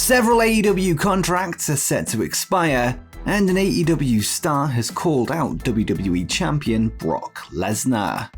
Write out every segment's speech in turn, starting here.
Several AEW contracts are set to expire, and an AEW star has called out WWE Champion Brock Lesnar.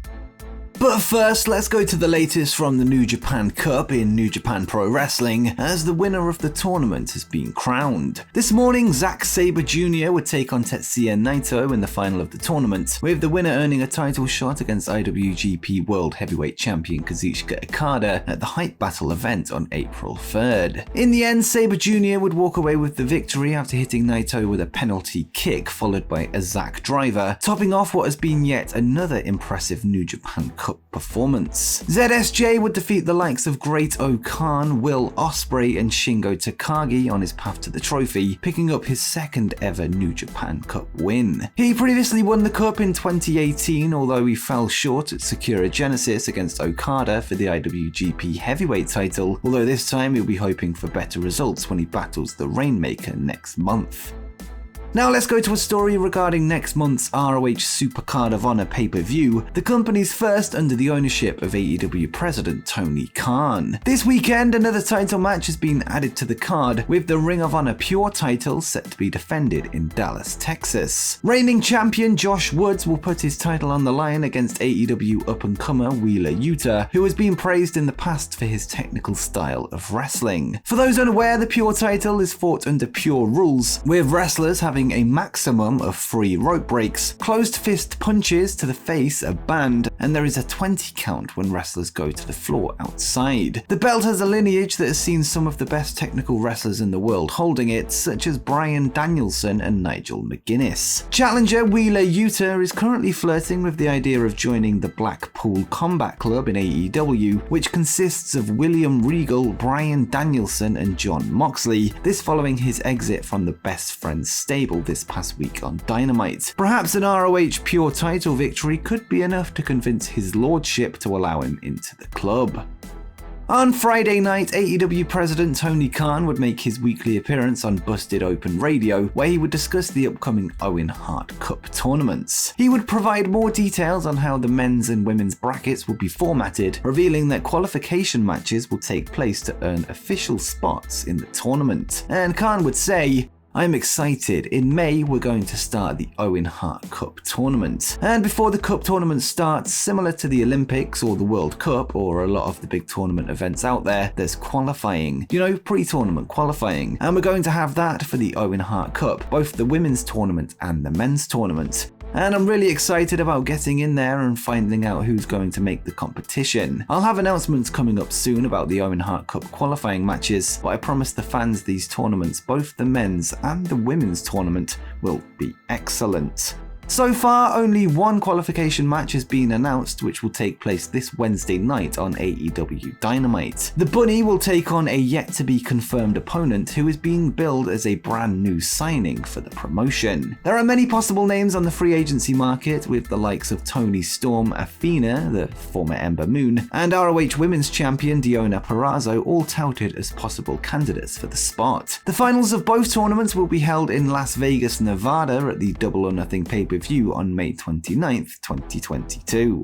But first, let's go to the latest from the New Japan Cup in New Japan Pro Wrestling, as the winner of the tournament has been crowned. This morning, Zack Sabre Jr. would take on Tetsuya Naito in the final of the tournament, with the winner earning a title shot against IWGP World Heavyweight Champion Kazuchika Okada at the Hype Battle event on April 3rd. In the end, Sabre Jr. would walk away with the victory after hitting Naito with a penalty kick followed by a Zack driver, topping off what has been yet another impressive New Japan Cup performance. ZSJ would defeat the likes of Great-O-Khan, Will Ospreay and Shingo Takagi on his path to the trophy, picking up his second ever New Japan Cup win. He previously won the Cup in 2018, although he fell short at Sakura Genesis against Okada for the IWGP Heavyweight title, although this time he'll be hoping for better results when he battles the Rainmaker next month. Now let's go to a story regarding next month's ROH Supercard of Honor pay-per-view, the company's first under the ownership of AEW president Tony Khan. This weekend, another title match has been added to the card, with the Ring of Honor Pure title set to be defended in Dallas, Texas. Reigning champion Josh Woods will put his title on the line against AEW up-and-comer Wheeler Yuta, who has been praised in the past for his technical style of wrestling. For those unaware, the Pure title is fought under Pure rules, with wrestlers having a maximum of 3 rope breaks, closed fist punches to the face are banned, and there is a 20 count when wrestlers go to the floor outside. The belt has a lineage that has seen some of the best technical wrestlers in the world holding it, such as Bryan Danielson and Nigel McGuinness. Challenger Wheeler Yuta is currently flirting with the idea of joining the Blackpool Combat Club in AEW, which consists of William Regal, Bryan Danielson and Jon Moxley, this following his exit from the Best Friends stable this past week on Dynamite. Perhaps an ROH Pure title victory could be enough to convince his lordship to allow him into the club. On Friday night, AEW president Tony Khan would make his weekly appearance on Busted Open Radio, where he would discuss the upcoming Owen Hart Cup tournaments. He would provide more details on how the men's and women's brackets will be formatted, revealing that qualification matches will take place to earn official spots in the tournament. And Khan would say, "I'm excited. In May, we're going to start the Owen Hart Cup tournament. And before the Cup tournament starts, similar to the Olympics or the World Cup or a lot of the big tournament events out there, there's qualifying. Pre-tournament qualifying. And we're going to have that for the Owen Hart Cup, both the women's tournament and the men's tournament. And I'm really excited about getting in there and finding out who's going to make the competition. I'll have announcements coming up soon about the Owen Hart Cup qualifying matches, but I promise the fans these tournaments, both the men's and the women's tournament, will be excellent." So far, only one qualification match has been announced, which will take place this Wednesday night on AEW Dynamite. The Bunny will take on a yet-to-be-confirmed opponent who is being billed as a brand new signing for the promotion. There are many possible names on the free agency market, with the likes of Toni Storm, Athena, the former Ember Moon, and ROH Women's Champion Deonna Purrazzo all touted as possible candidates for the spot. The finals of both tournaments will be held in Las Vegas, Nevada at the Double or Nothing pay-per-view on May 29th, 2022.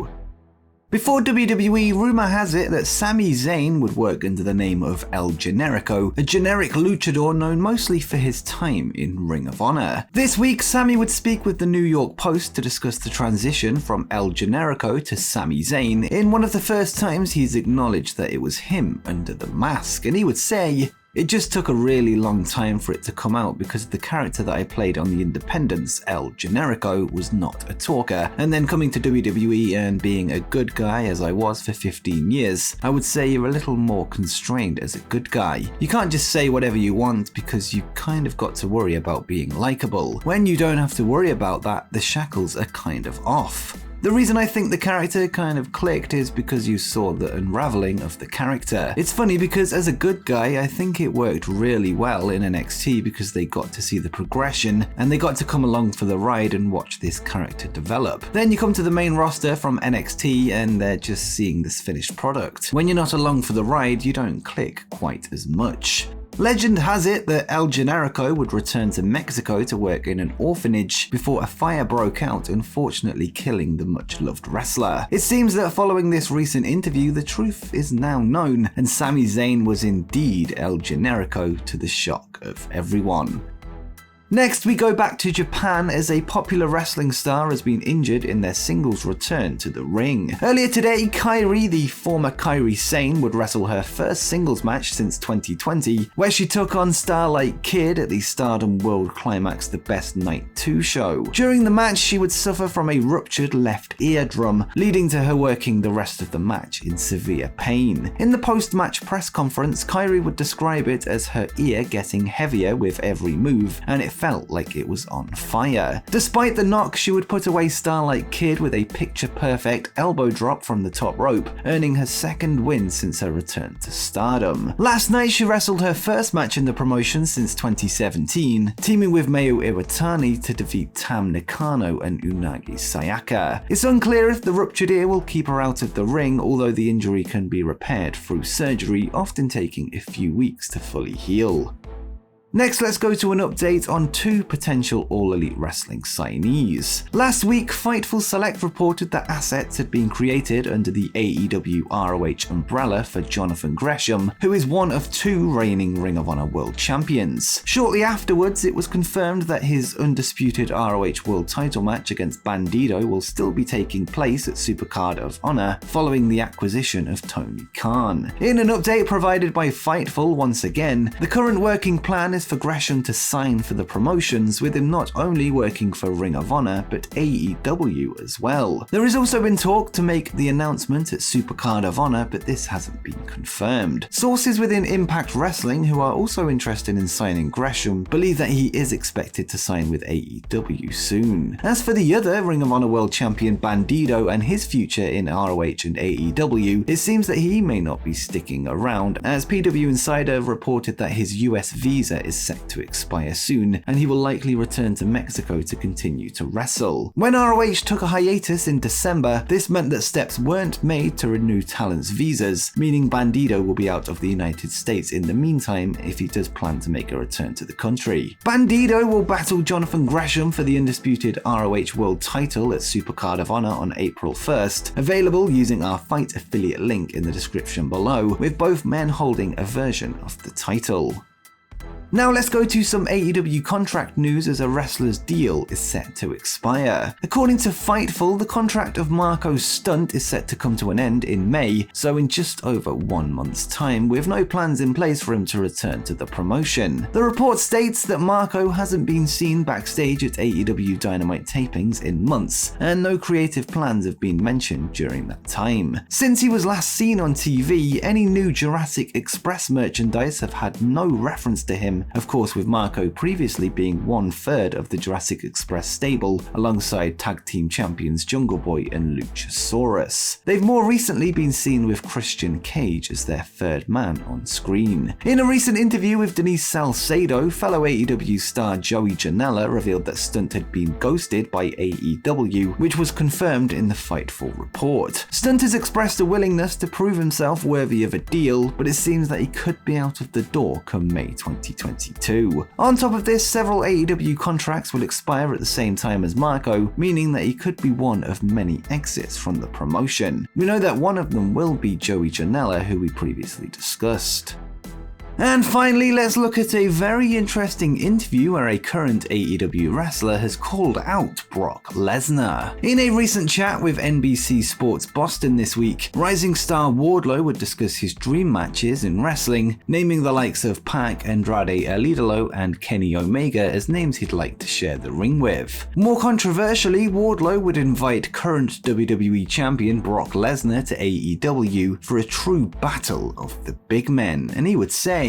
Before WWE, rumor has it that Sami Zayn would work under the name of El Generico, a generic luchador known mostly for his time in Ring of Honor. This week, Sami would speak with the New York Post to discuss the transition from El Generico to Sami Zayn in one of the first times he's acknowledged that it was him under the mask, and he would say, "It just took a really long time for it to come out because the character that I played on the Independents, El Generico, was not a talker. And then coming to WWE and being a good guy as I was for 15 years, I would say you're a little more constrained as a good guy. You can't just say whatever you want because you kind of got to worry about being likable. When you don't have to worry about that, the shackles are kind of off." The reason I think the character kind of clicked is because you saw the unraveling of the character. It's funny because as a good guy, I think it worked really well in NXT because they got to see the progression and they got to come along for the ride and watch this character develop. Then you come to the main roster from NXT and they're just seeing this finished product. When you're not along for the ride, you don't click quite as much. Legend has it that El Generico would return to Mexico to work in an orphanage before a fire broke out, unfortunately killing the much-loved wrestler. It seems that following this recent interview, the truth is now known, and Sami Zayn was indeed El Generico, to the shock of everyone. Next, we go back to Japan as a popular wrestling star has been injured in their singles return to the ring. Earlier today, Kairi, the former Kairi Sane, would wrestle her first singles match since 2020, where she took on Starlight Kid at the Stardom World Climax The Best Night 2 show. During the match, she would suffer from a ruptured left eardrum, leading to her working the rest of the match in severe pain. In the post-match press conference, Kairi would describe it as her ear getting heavier with every move, and it felt like it was on fire. Despite the knock, she would put away Starlight Kid with a picture-perfect elbow drop from the top rope, earning her second win since her return to Stardom. Last night, she wrestled her first match in the promotion since 2017, teaming with Mayu Iwatani to defeat Tam Nakano and Unagi Sayaka. It's unclear if the ruptured ear will keep her out of the ring, although the injury can be repaired through surgery, often taking a few weeks to fully heal. Next, let's go to an update on two potential All Elite Wrestling signees. Last week, Fightful Select reported that assets had been created under the AEW ROH umbrella for Jonathan Gresham, who is one of two reigning Ring of Honor World Champions. Shortly afterwards, it was confirmed that his undisputed ROH World title match against Bandido will still be taking place at Supercard of Honor following the acquisition of Tony Khan. In an update provided by Fightful once again, the current working plan is for Gresham to sign for the promotions, with him not only working for Ring of Honor but AEW as well. There has also been talk to make the announcement at Supercard of Honor, but this hasn't been confirmed. Sources within Impact Wrestling, who are also interested in signing Gresham, believe that he is expected to sign with AEW soon. As for the other Ring of Honor World Champion Bandido and his future in ROH and AEW, it seems that he may not be sticking around, as PW Insider reported that his US visa is set to expire soon, and he will likely return to Mexico to continue to wrestle. When ROH took a hiatus in December, this meant that steps weren't made to renew talents' visas, meaning Bandido will be out of the United States in the meantime if he does plan to make a return to the country. Bandido will battle Jonathan Gresham for the undisputed ROH World title at Supercard of Honor on April 1st, available using our Fight affiliate link in the description below, with both men holding a version of the title. Now let's go to some AEW contract news, as a wrestler's deal is set to expire. According to Fightful, the contract of Marko Stunt is set to come to an end in May, so in just over 1 month's time, with no plans in place for him to return to the promotion. The report states that Marko hasn't been seen backstage at AEW Dynamite tapings in months, and no creative plans have been mentioned during that time. Since he was last seen on TV, any new Jurassic Express merchandise have had no reference to him, of course with Marko previously being 1/3 of the Jurassic Express stable alongside tag team champions Jungle Boy and Luchasaurus. They've more recently been seen with Christian Cage as their third man on screen. In a recent interview with Denise Salcedo, fellow AEW star Joey Janela revealed that Stunt had been ghosted by AEW, which was confirmed in the Fightful report. Stunt has expressed a willingness to prove himself worthy of a deal, but it seems that he could be out of the door come May 2022. On top of this, several AEW contracts will expire at the same time as Marko, meaning that he could be one of many exits from the promotion. We know that one of them will be Joey Janela, who we previously discussed. And finally, let's look at a very interesting interview where a current AEW wrestler has called out Brock Lesnar. In a recent chat with NBC Sports Boston this week, rising star Wardlow would discuss his dream matches in wrestling, naming the likes of Pac, Andrade El Idolo, and Kenny Omega as names he'd like to share the ring with. More controversially, Wardlow would invite current WWE champion Brock Lesnar to AEW for a true battle of the big men, and he would say,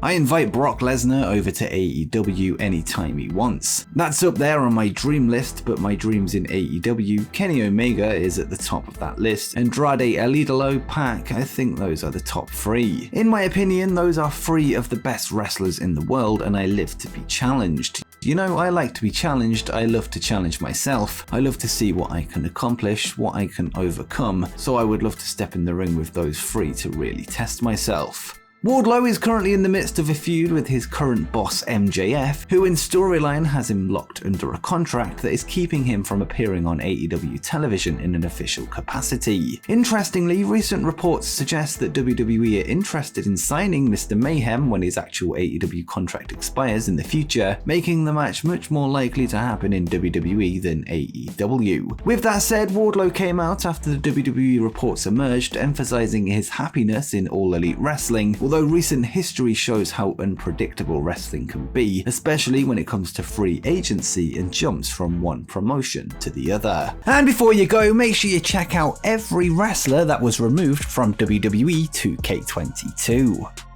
"I invite Brock Lesnar over to AEW anytime he wants. That's up there on my dream list, but my dreams in AEW, Kenny Omega is at the top of that list. Andrade El Idolo, Pac, I think those are the top 3. In my opinion, those are 3 of the best wrestlers in the world, and I live to be challenged. You know, I like to be challenged, I love to challenge myself, I love to see what I can accomplish, what I can overcome, so I would love to step in the ring with those 3 to really test myself." Wardlow is currently in the midst of a feud with his current boss MJF, who in storyline has him locked under a contract that is keeping him from appearing on AEW television in an official capacity. Interestingly, recent reports suggest that WWE are interested in signing Mr. Mayhem when his actual AEW contract expires in the future, making the match much more likely to happen in WWE than AEW. With that said, Wardlow came out after the WWE reports emerged, emphasizing his happiness in All Elite Wrestling, although recent history shows how unpredictable wrestling can be, especially when it comes to free agency and jumps from one promotion to the other. And before you go, make sure you check out every wrestler that was removed from WWE 2K22.